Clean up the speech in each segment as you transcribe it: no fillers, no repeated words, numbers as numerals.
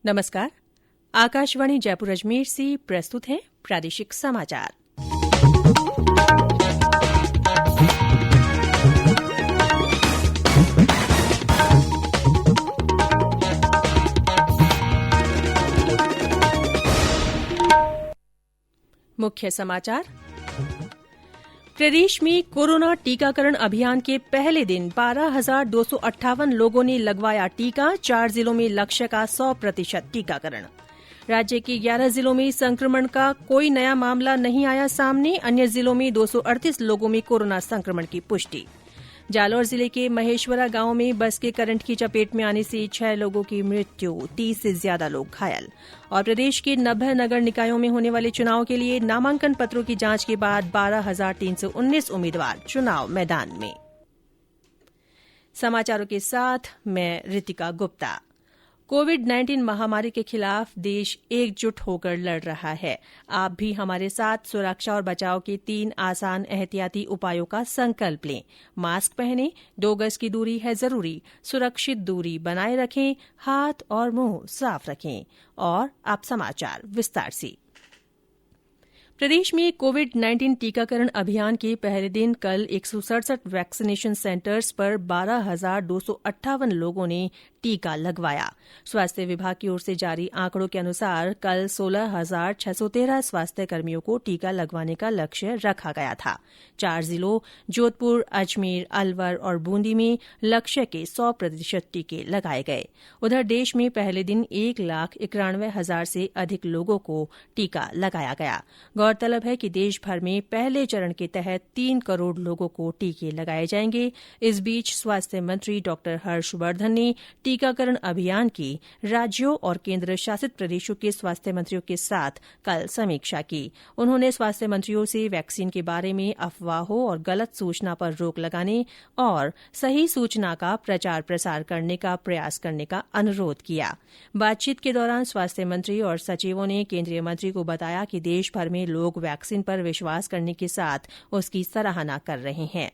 नमस्कार। आकाशवाणी जयपुर अजमेर से प्रस्तुत हैं प्रादेशिक समाचार। मुख्य समाचार। प्रदेश में कोरोना टीकाकरण अभियान के पहले दिन 12,258 लोगों ने लगवाया टीका। 4 जिलों में लक्ष्य का 100% टीकाकरण। राज्य के 11 जिलों में संक्रमण का कोई नया मामला नहीं आया सामने। अन्य जिलों में 238 लोगों में कोरोना संक्रमण की पुष्टि। जालौर जिले के महेश्वरा गांव में बस के करंट की चपेट में आने से 6 लोगों की मृत्यु, 30 से ज्यादा लोग घायल। और प्रदेश के 90 नगर निकायों में होने वाले चुनाव के लिए नामांकन पत्रों की जांच के बाद 12,319 उम्मीदवार चुनाव मैदान में। समाचारों के साथ मैं रितिका गुप्ता। कोविड-19 महामारी के खिलाफ देश एकजुट होकर लड़ रहा है। आप भी हमारे साथ सुरक्षा और बचाव के 3 आसान एहतियाती उपायों का संकल्प लें। मास्क पहनें, 2 गज की दूरी है जरूरी, सुरक्षित दूरी बनाए रखें, हाथ और मुंह साफ रखें। और अब समाचार विस्तार से। प्रदेश में कोविड-19 टीकाकरण अभियान के पहले दिन कल 167 वैक्सीनेशन सेंटर्स पर 12,258 लोगों ने टीका लगवाया। स्वास्थ्य विभाग की ओर से जारी आंकड़ों के अनुसार कल 16,613 स्वास्थ्य कर्मियों को टीका लगवाने का लक्ष्य रखा गया था। 4 जिलों जोधपुर, अजमेर, अलवर और बूंदी में लक्ष्य के 100% टीके लगाए गए। उधर देश में पहले दिन 1,91,000 से अधिक लोगों को टीका लगाया गया। गौरतलब है कि देश भर में पहले चरण के तहत 3 करोड़ लोगों को टीके लगाए जाएंगे। इस बीच स्वास्थ्य मंत्री डॉ हर्षवर्धन ने टीकाकरण अभियान की राज्यों और केंद्र शासित प्रदेशों के स्वास्थ्य मंत्रियों के साथ कल समीक्षा की। उन्होंने स्वास्थ्य मंत्रियों से वैक्सीन के बारे में अफवाहों और गलत सूचना पर रोक लगाने और सही सूचना का प्रचार प्रसार करने का प्रयास करने का अनुरोध किया। बातचीत के दौरान स्वास्थ्य मंत्री और सचिवों ने केंद्रीय मंत्री को बताया कि देश भर में लोग वैक्सीन पर विश्वास करने के साथ उसकी सराहना कर रहे हैं।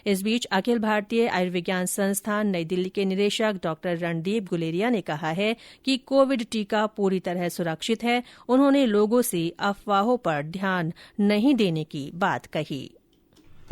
इस बीच अखिल भारतीय आयुर्विज्ञान संस्थान नई दिल्ली के निदेशक डॉ रणदीप गुलेरिया ने कहा है कि कोविड टीका पूरी तरह सुरक्षित है। उन्होंने लोगों से अफवाहों पर ध्यान नहीं देने की बात कही।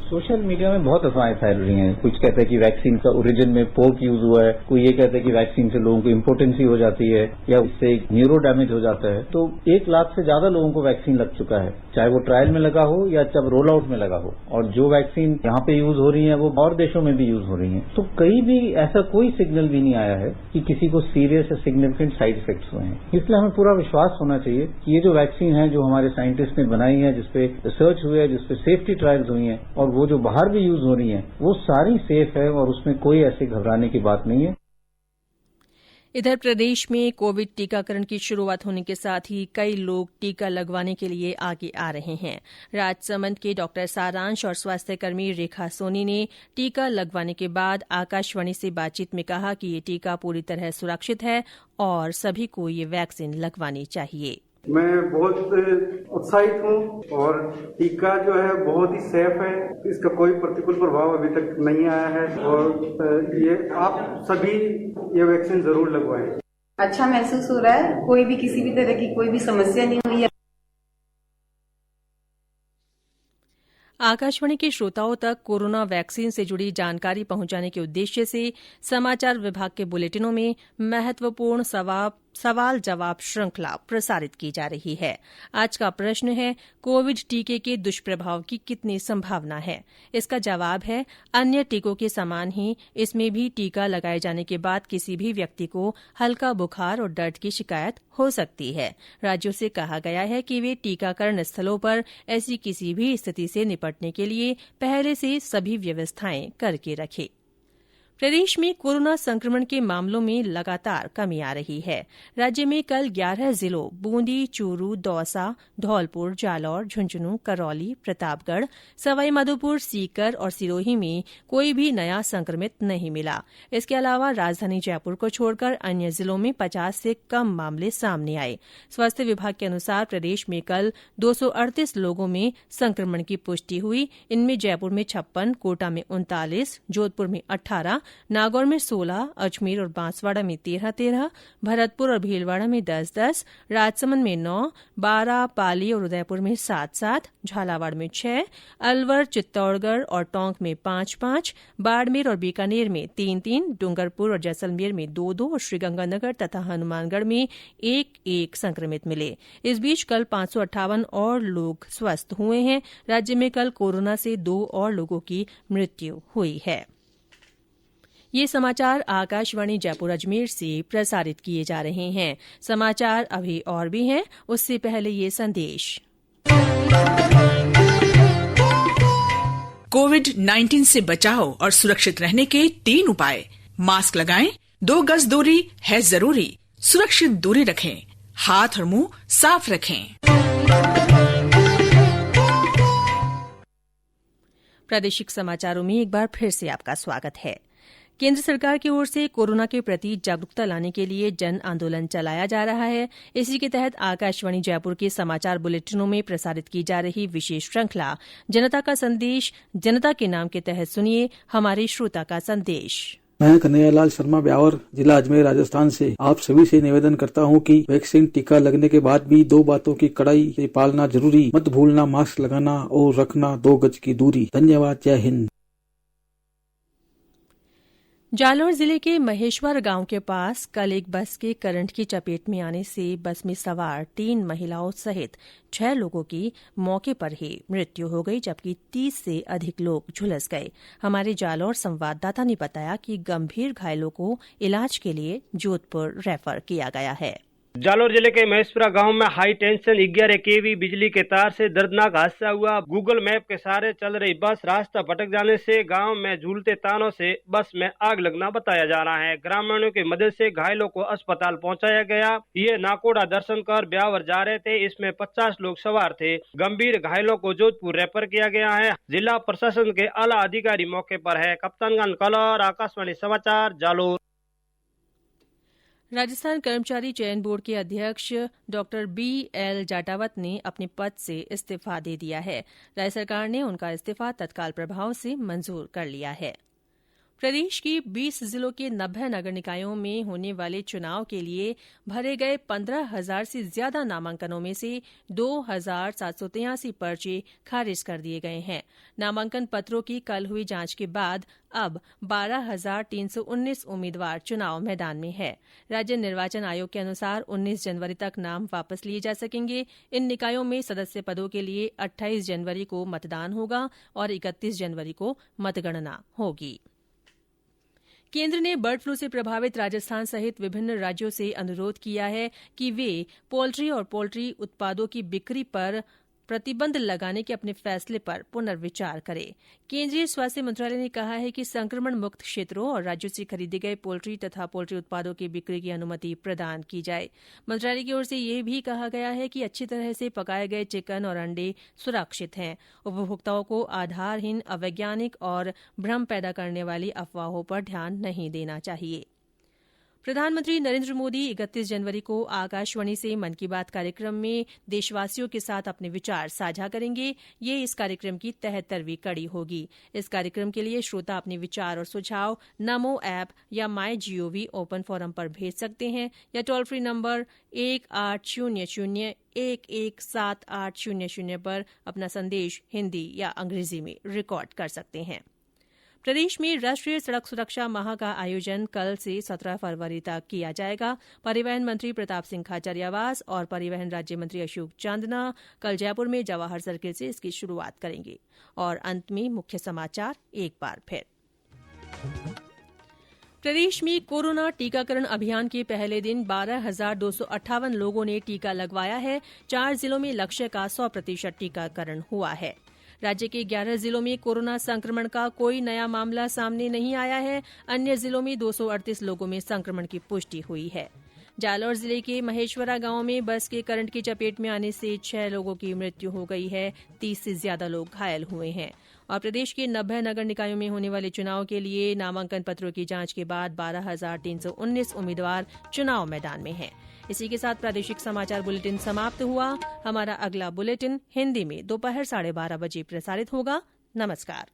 सोशल मीडिया में बहुत अफवाहें फैल रही हैं। कुछ कहते हैं कि वैक्सीन का ओरिजिन में पोर्क यूज हुआ है, कोई ये कहता है कि वैक्सीन से लोगों को इम्पोर्टेंसी हो जाती है या उससे न्यूरो डैमेज हो जाता है। तो 1 लाख से ज्यादा लोगों को वैक्सीन लग चुका है, चाहे वो ट्रायल में लगा हो या जब रोल आउट में लगा हो। और जो वैक्सीन यहाँ पे यूज हो रही है वो और देशों में भी यूज हो रही है। तो कहीं भी ऐसा कोई सिग्नल भी नहीं आया है कि किसी को सीरियस या सिग्निफिकेंट साइड इफेक्ट्स हुए हैं। इसलिए हमें पूरा विश्वास होना चाहिए कि ये जो वैक्सीन है जो हमारे साइंटिस्ट ने बनाई है, जिसपे रिसर्च हुई है, जिसपे सेफ्टी ट्रायल्स हुई हैं और वो जो बाहर भी यूज हो रही हैं, वो सारी सेफ है और उसमें कोई ऐसे घबराने की बात नहीं है। इधर प्रदेश में कोविड टीकाकरण की शुरुआत होने के साथ ही कई लोग टीका लगवाने के लिए आगे आ रहे हैं। राजसमंद के डॉ सारांश और स्वास्थ्यकर्मी रेखा सोनी ने टीका लगवाने के बाद आकाशवाणी से बातचीत में कहा कि ये टीका पूरी तरह सुरक्षित है और सभी को ये वैक्सीन लगवानी चाहिए। मैं बहुत उत्साहित हूं और टीका जो है बहुत ही सेफ है। इसका कोई प्रतिकूल प्रभाव अभी तक नहीं आया है और ये आप सभी ये वैक्सीन जरूर लगवाएं। अच्छा महसूस हो रहा है, कोई भी किसी भी तरह की कोई भी समस्या नहीं हुई है। आकाशवाणी के श्रोताओं तक कोरोना वैक्सीन से जुड़ी जानकारी पहुंचाने के उद्देश्य से समाचार विभाग के बुलेटिनों में महत्वपूर्ण सवाल जवाब श्रृंखला प्रसारित की जा रही है। आज का प्रश्न है, कोविड टीके के दुष्प्रभाव की कितनी संभावना है? इसका जवाब है, अन्य टीकों के समान ही इसमें भी टीका लगाए जाने के बाद किसी भी व्यक्ति को हल्का बुखार और दर्द की शिकायत हो सकती है। राज्यों से कहा गया है कि वे टीकाकरण स्थलों पर ऐसी किसी भी स्थिति से निपटने के लिए पहले से सभी व्यवस्थाएं करके रखें। प्रदेश में कोरोना संक्रमण के मामलों में लगातार कमी आ रही है। राज्य में कल 11 जिलों बूंदी, चूरू, दौसा, धौलपुर, जालौर, झुंझुनूं, करौली, प्रतापगढ़, सवाईमाधोपुर, सीकर और सिरोही में कोई भी नया संक्रमित नहीं मिला। इसके अलावा राजधानी जयपुर को छोड़कर अन्य जिलों में 50 से कम मामले सामने आए। स्वास्थ्य विभाग के अनुसार प्रदेश में कल 238 लोगों में संक्रमण की पुष्टि हुई। इनमें जयपुर में 56, कोटा में 39, जोधपुर में 18, नागौर में 16, अजमेर और बांसवाड़ा में 13-13, भरतपुर और भीलवाड़ा में 10-10, राजसमंद में 9, बारां, पाली और उदयपुर में 7-7, झालावाड़ में 6, अलवर, चित्तौड़गढ़ और टोंक में 5-5, बाड़मेर और बीकानेर में 3-3, डूंगरपुर और जैसलमेर में 2-2 और श्रीगंगानगर तथा हनुमानगढ़ में 1-1 संक्रमित मिले। इस बीच कल 558 और लोग स्वस्थ हुए हैं। राज्य में कल कोरोना से 2 और लोगों की मृत्यु हुई है। ये समाचार आकाशवाणी जयपुर अजमेर से प्रसारित किए जा रहे हैं। समाचार अभी और भी हैं, उससे पहले ये संदेश। कोविड-19 से बचाव और सुरक्षित रहने के 3 उपाय। मास्क लगाएं, 2 गज दूरी है जरूरी, सुरक्षित दूरी रखें, हाथ और मुंह साफ रखें। प्रादेशिक समाचारों में एक बार फिर से आपका स्वागत है। केंद्र सरकार की ओर से कोरोना के प्रति जागरूकता लाने के लिए जन आंदोलन चलाया जा रहा है। इसी के तहत आकाशवाणी जयपुर के समाचार बुलेटिनों में प्रसारित की जा रही विशेष श्रृंखला जनता का संदेश, जनता के नाम के तहत सुनिए हमारे श्रोता का संदेश। मैं कन्हैयालाल शर्मा ब्यावर, जिला अजमेर, राजस्थान से आप सभी से निवेदन करता हूं कि वैक्सीन टीका लगने के बाद भी 2 बातों की कड़ाई से पालना जरूरी। मत भूलना मास्क लगाना और रखना 2 गज की दूरी। धन्यवाद। जय हिंद। जालौर जिले के महेश्वर गांव के पास कल एक बस के करंट की चपेट में आने से बस में सवार 3 महिलाओं सहित 6 लोगों की मौके पर ही मृत्यु हो गई, जबकि 30 से अधिक लोग झुलस गए। हमारे जालौर संवाददाता ने बताया कि गंभीर घायलों को इलाज के लिए जोधपुर रेफर किया गया है। जालौर जिले के महेशपुरा गांव में हाई टेंशन 11 केवी बिजली के तार से दर्दनाक हादसा हुआ। गूगल मैप के सहारे चल रही बस रास्ता भटक जाने से गांव में झूलते तारों से बस में आग लगना बताया जा रहा है। ग्रामीणों की मदद से घायलों को अस्पताल पहुंचाया गया। ये नाकोड़ा दर्शन कर ब्यावर जा रहे थे। इसमें 50 लोग सवार थे। गंभीर घायलों को जोधपुर रेफर किया गया है। जिला प्रशासन के आला अधिकारी मौके पर है। कप्तानगंज कलर, आकाशवाणी समाचार, जालौर। राजस्थान कर्मचारी चयन बोर्ड के अध्यक्ष डॉ BL जाटावत ने अपने पद से इस्तीफा दे दिया है। राज्य सरकार ने उनका इस्तीफा तत्काल प्रभाव से मंजूर कर लिया है। प्रदेश की 20 जिलों के 90 नगर निकायों में होने वाले चुनाव के लिए भरे गए 15,000 से ज्यादा नामांकनों में से 2,783 पर्चे खारिज कर दिए गए हैं। नामांकन पत्रों की कल हुई जांच के बाद अब 12,319 उम्मीदवार चुनाव मैदान में है। राज्य निर्वाचन आयोग के अनुसार 19 जनवरी तक नाम वापस लिए जा सकेंगे। इन निकायों में सदस्य पदों के लिए 28 जनवरी को मतदान होगा और 31 जनवरी को मतगणना होगी। केंद्र ने बर्ड फ्लू से प्रभावित राजस्थान सहित विभिन्न राज्यों से अनुरोध किया है कि वे पोल्ट्री और पोल्ट्री उत्पादों की बिक्री पर प्रतिबंध लगाने के अपने फैसले पर पुनर्विचार करें। केंद्रीय स्वास्थ्य मंत्रालय ने कहा है कि संक्रमण मुक्त क्षेत्रों और राज्यों से खरीदे गए पोल्ट्री तथा पोल्ट्री उत्पादों की बिक्री की अनुमति प्रदान की जाए। मंत्रालय की ओर से यह भी कहा गया है कि अच्छी तरह से पकाए गए चिकन और अंडे सुरक्षित हैं। उपभोक्ताओं को आधारहीन, अवैज्ञानिक और भ्रम पैदा करने वाली अफवाहों पर ध्यान नहीं देना चाहिए। प्रधानमंत्री नरेंद्र मोदी 31 जनवरी को आकाशवाणी से मन की बात कार्यक्रम में देशवासियों के साथ अपने विचार साझा करेंगे। ये इस कार्यक्रम की 73वीं कड़ी होगी। इस कार्यक्रम के लिए श्रोता अपने विचार और सुझाव नमो ऐप या MyGov ओपन फोरम पर भेज सकते हैं या टोल फ्री नंबर 1800-117800 पर अपना संदेश हिंदी या अंग्रेजी में रिकॉर्ड कर सकते हैं। प्रदेश में राष्ट्रीय सड़क सुरक्षा माह का आयोजन कल से 17 फरवरी तक किया जाएगा। परिवहन मंत्री प्रताप सिंह खाचरियावास और परिवहन राज्य मंत्री अशोक चांदना कल जयपुर में जवाहर सर्किल से इसकी शुरुआत करेंगे। और अंत में मुख्य समाचार एक बार फिर। प्रदेश में कोरोना टीकाकरण अभियान के पहले दिन 12,258 लोगों ने टीका लगवाया है। 4 जिलों में लक्ष्य का 100% टीकाकरण हुआ है। राज्य के 11 जिलों में कोरोना संक्रमण का कोई नया मामला सामने नहीं आया है। अन्य जिलों में 238 लोगों में संक्रमण की पुष्टि हुई है। जालौर जिले के महेश्वरा गांव में बस के करंट की चपेट में आने से 6 लोगों की मृत्यु हो गई है। 30 से ज्यादा लोग घायल हुए हैं। और प्रदेश के 90 नगर निकायों में होने वाले चुनाव के लिए नामांकन पत्रों की जांच के बाद 12,319 उम्मीदवार चुनाव मैदान में हैं। इसी के साथ प्रादेशिक समाचार बुलेटिन समाप्त हुआ। हमारा अगला बुलेटिन हिंदी में दोपहर 12:30 बजे प्रसारित होगा। नमस्कार।